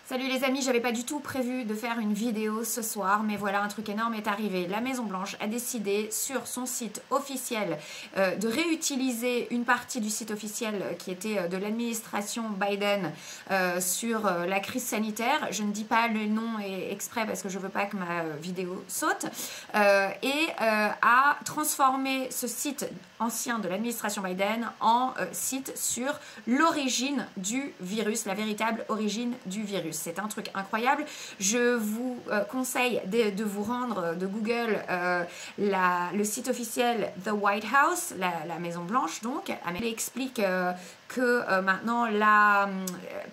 Salut les amis, j'avais pas du tout prévu de faire une vidéo ce soir, mais voilà, un truc énorme est arrivé. La Maison Blanche a décidé sur son site officiel de réutiliser une partie du site officiel qui était de l'administration Biden sur la crise sanitaire. Je ne dis pas le nom exprès parce que je veux pas que ma vidéo saute. Et a transformé ce site ancien de l'administration Biden en site sur l'origine du virus, la véritable origine du virus. C'est un truc incroyable. Je vous conseille de vous rendre de Google le site officiel The White House, la Maison Blanche donc. Elle explique que maintenant la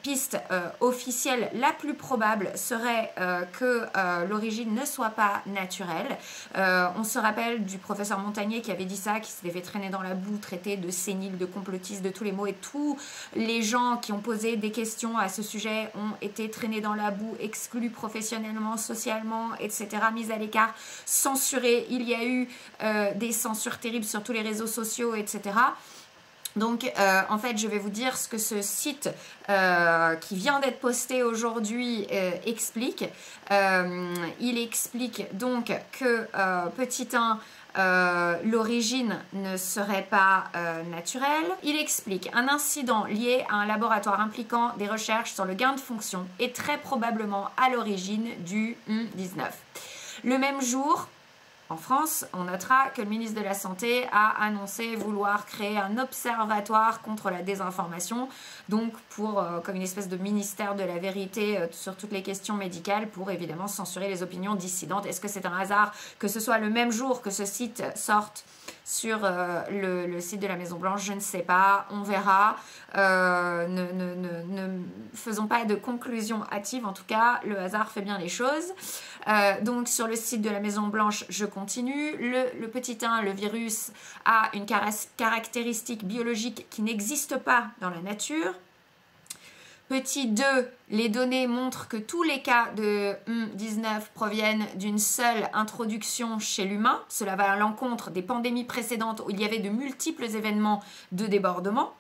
piste officielle la plus probable serait que l'origine ne soit pas naturelle. On se rappelle du professeur Montagnier qui avait dit ça, qui s'était fait traîner dans la boue, traité de sénile, de complotiste, de tous les mots, et tous les gens qui ont posé des questions à ce sujet ont été traînés dans la boue, exclus professionnellement, socialement, etc., mis à l'écart, censurés. Il y a eu des censures terribles sur tous les réseaux sociaux, etc. Donc, en fait, je vais vous dire ce que ce site qui vient d'être posté aujourd'hui explique. Il explique donc que, petit 1, l'origine ne serait pas naturelle. Il explique un incident lié à un laboratoire impliquant des recherches sur le gain de fonction est très probablement à l'origine du 19. Le même jour, en France, on notera que le ministre de la Santé a annoncé vouloir créer un observatoire contre la désinformation, donc comme une espèce de ministère de la vérité sur toutes les questions médicales pour évidemment censurer les opinions dissidentes. Est-ce que c'est un hasard que ce soit le même jour que ce site sorte sur le site de la Maison Blanche? Je ne sais pas, on verra. Ne faisons pas de conclusion hâtive, en tout cas, le hasard fait bien les choses. Donc sur le site de la Maison Blanche, je continue. Le petit 1, le virus, a une caractéristique biologique qui n'existe pas dans la nature. Petit 2, les données montrent que tous les cas de 19 proviennent d'une seule introduction chez l'humain. Cela va à l'encontre des pandémies précédentes où il y avait de multiples événements de débordement.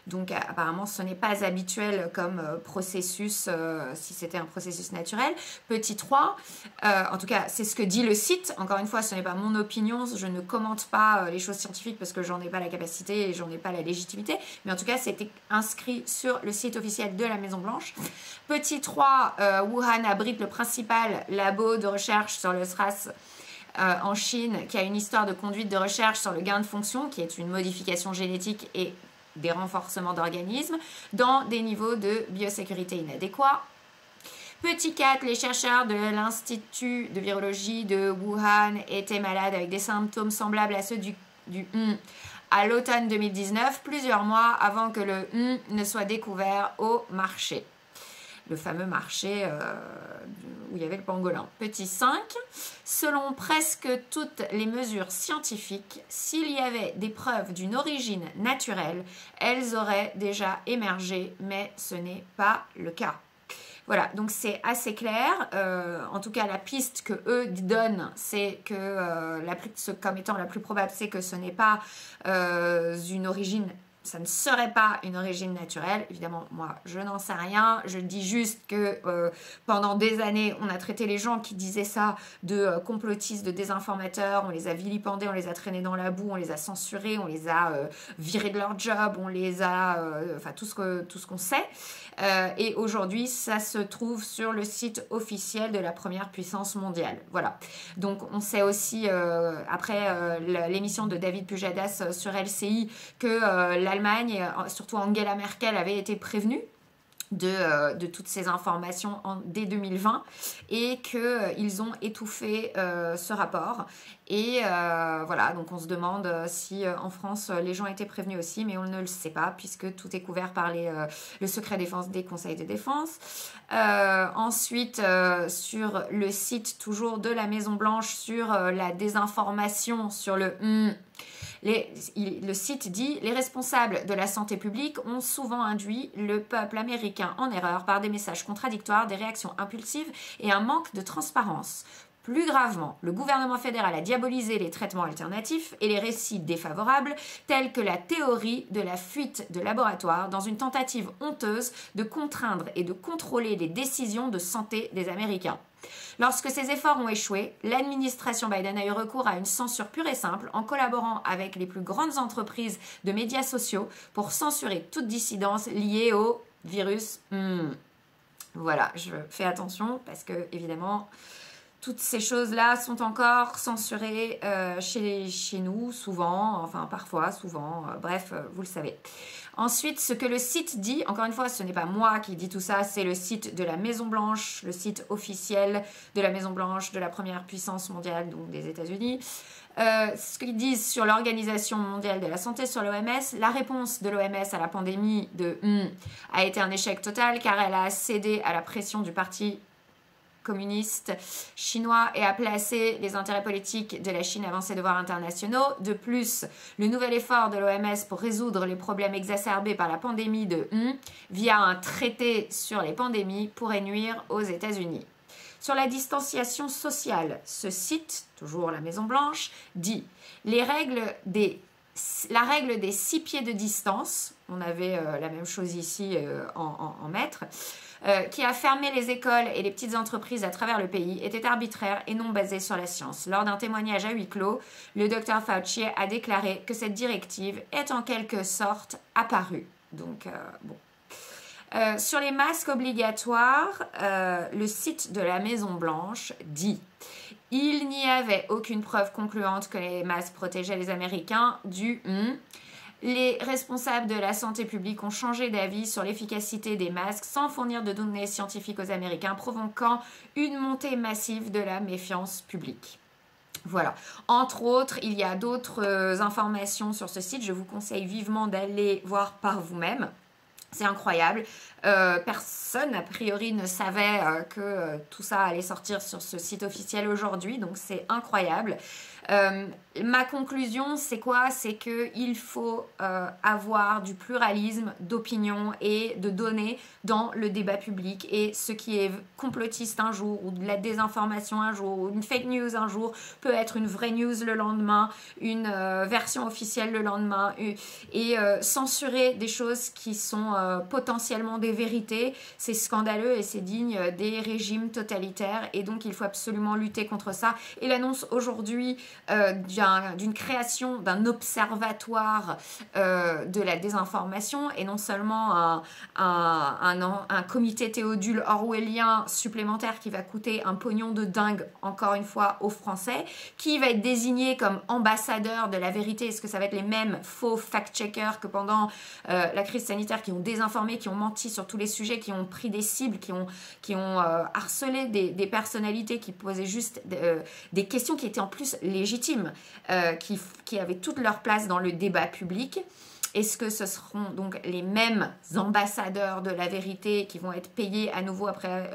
Donc apparemment ce n'est pas habituel comme processus si c'était un processus naturel. Petit 3, en tout cas c'est ce que dit le site. Encore une fois, ce n'est pas mon opinion, je ne commente pas les choses scientifiques parce que j'en ai pas la capacité et j'en ai pas la légitimité. Mais en tout cas c'était inscrit sur le site officiel de la Maison Blanche. Petit 3, Wuhan abrite le principal labo de recherche sur le SRAS en Chine, qui a une histoire de conduite de recherche sur le gain de fonction, qui est une modification génétique et des renforcements d'organismes dans des niveaux de biosécurité inadéquats. Petit 4, les chercheurs de l'Institut de virologie de Wuhan étaient malades avec des symptômes semblables à ceux du à l'automne 2019, plusieurs mois avant que le ne soit découvert au marché. Le fameux marché où il y avait le pangolin. Petit 5, selon presque toutes les mesures scientifiques, s'il y avait des preuves d'une origine naturelle, elles auraient déjà émergé, mais ce n'est pas le cas. Voilà, donc c'est assez clair. En tout cas, la piste que eux donnent, c'est que, comme étant la plus probable, c'est que ce n'est pas une origine. Ça ne serait pas une origine naturelle. Évidemment, moi, je n'en sais rien. Je dis juste que pendant des années, on a traité les gens qui disaient ça de complotistes, de désinformateurs. On les a vilipendés, on les a traînés dans la boue, on les a censurés, on les a virés de leur job, on les a... enfin, tout ce qu'on sait. Et aujourd'hui, ça se trouve sur le site officiel de la première puissance mondiale. Voilà. Donc, on sait aussi, après l'émission de David Pujadas sur LCI, que l'Allemagne, surtout Angela Merkel, avait été prévenue de toutes ces informations dès 2020 et qu'ils ont étouffé ce rapport. Et voilà, donc on se demande si en France les gens étaient prévenus aussi, mais on ne le sait pas puisque tout est couvert par le secret défense des conseils de défense. Ensuite, sur le site toujours de la Maison Blanche, sur la désinformation, sur le site dit « Les responsables de la santé publique ont souvent induit le peuple américain en erreur par des messages contradictoires, des réactions impulsives et un manque de transparence. Plus gravement, le gouvernement fédéral a diabolisé les traitements alternatifs et les récits défavorables, tels que la théorie de la fuite de laboratoire, dans une tentative honteuse de contraindre et de contrôler les décisions de santé des Américains. Lorsque ces efforts ont échoué, l'administration Biden a eu recours à une censure pure et simple en collaborant avec les plus grandes entreprises de médias sociaux pour censurer toute dissidence liée au virus. Voilà, je fais attention parce que, évidemment, toutes ces choses-là sont encore censurées chez nous, souvent, enfin parfois, souvent, bref, vous le savez. Ensuite, ce que le site dit, encore une fois, ce n'est pas moi qui dis tout ça, c'est le site de la Maison-Blanche, le site officiel de la Maison-Blanche, de la première puissance mondiale, donc des États-Unis. Ce qu'ils disent sur l'Organisation mondiale de la santé, sur l'OMS, la réponse de l'OMS à la pandémie a été un échec total car elle a cédé à la pression du parti communiste chinois et a placé les intérêts politiques de la Chine avant ses devoirs internationaux. De plus, le nouvel effort de l'OMS pour résoudre les problèmes exacerbés par la pandémie via un traité sur les pandémies pourrait nuire aux États-Unis. Sur la distanciation sociale, ce site, toujours la Maison-Blanche, dit la règle des 6 pieds de distance, on avait la même chose ici en mètres, qui a fermé les écoles et les petites entreprises à travers le pays, était arbitraire et non basée sur la science. Lors d'un témoignage à huis clos, le Dr Fauci a déclaré que cette directive est en quelque sorte apparue. Donc, bon. Sur les masques obligatoires, le site de la Maison-Blanche dit « Il n'y avait aucune preuve concluante que les masques protégeaient les Américains du Les responsables de la santé publique ont changé d'avis sur l'efficacité des masques sans fournir de données scientifiques aux Américains, provoquant une montée massive de la méfiance publique. » Voilà. Entre autres, il y a d'autres informations sur ce site. Je vous conseille vivement d'aller voir par vous-même. C'est incroyable. Personne, a priori, ne savait que tout ça allait sortir sur ce site officiel aujourd'hui. Donc, c'est incroyable. Ma conclusion, c'est quoi? C'est qu'il faut avoir du pluralisme d'opinion et de données dans le débat public. Et ce qui est complotiste un jour, ou de la désinformation un jour, ou une fake news un jour, peut être une vraie news le lendemain, une version officielle le lendemain. Et censurer des choses qui sont potentiellement des vérités, c'est scandaleux et c'est digne des régimes totalitaires. Et donc, il faut absolument lutter contre ça. Et l'annonce aujourd'hui d'une création d'un observatoire de la désinformation et non seulement un comité Théodule orwellien supplémentaire qui va coûter un pognon de dingue, encore une fois, aux Français, qui va être désigné comme ambassadeur de la vérité. Est-ce que ça va être les mêmes faux fact-checkers que pendant la crise sanitaire, qui ont désinformé, qui ont menti sur tous les sujets, qui ont pris des cibles, qui ont harcelé des personnalités qui posaient juste des questions qui étaient en plus légitimes, qui avaient toute leur place dans le débat public? Est-ce que ce seront donc les mêmes ambassadeurs de la vérité qui vont être payés à nouveau après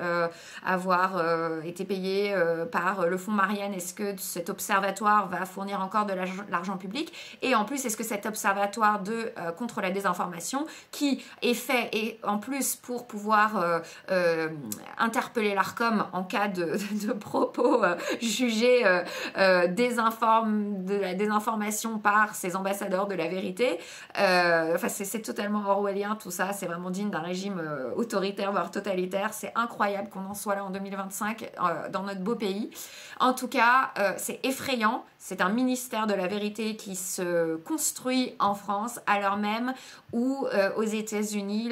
avoir été payés par le fonds Marianne? Est-ce que cet observatoire va fournir encore de l'argent public? Et en plus, est-ce que cet observatoire contre la désinformation, qui est fait et en plus pour pouvoir interpeller l'ARCOM en cas de propos jugés de la désinformation par ces ambassadeurs de la vérité, c'est totalement orwellien tout ça, c'est vraiment digne d'un régime autoritaire voire totalitaire. C'est incroyable qu'on en soit là en 2025 dans notre beau pays. En tout cas, c'est effrayant. C'est un ministère de la vérité qui se construit en France, alors même où aux États-Unis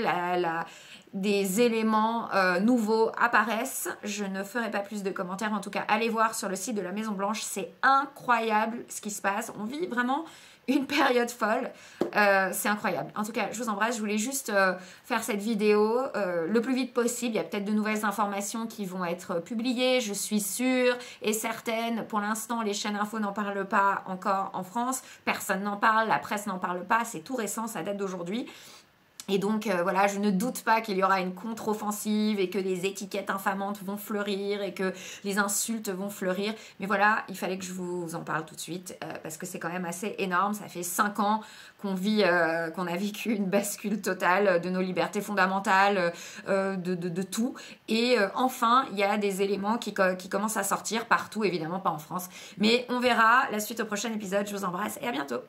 des éléments nouveaux apparaissent. Je ne ferai pas plus de commentaires. En tout cas, allez voir sur le site de la Maison-Blanche. C'est incroyable ce qui se passe. On vit vraiment une période folle. C'est incroyable. En tout cas, je vous embrasse. Je voulais juste faire cette vidéo le plus vite possible. Il y a peut-être de nouvelles informations qui vont être publiées, je suis sûre et certaine. Pour l'instant, les chaînes info n'en parlent pas encore en France. Personne n'en parle, la presse n'en parle pas. C'est tout récent, ça date d'aujourd'hui. Et donc voilà, je ne doute pas qu'il y aura une contre-offensive et que les étiquettes infamantes vont fleurir et que les insultes vont fleurir. Mais voilà, il fallait que je vous en parle tout de suite parce que c'est quand même assez énorme. Ça fait 5 ans qu'on a vécu une bascule totale de nos libertés fondamentales, de tout. Et enfin, il y a des éléments qui commencent à sortir partout, évidemment pas en France. Mais on verra la suite au prochain épisode. Je vous embrasse et à bientôt.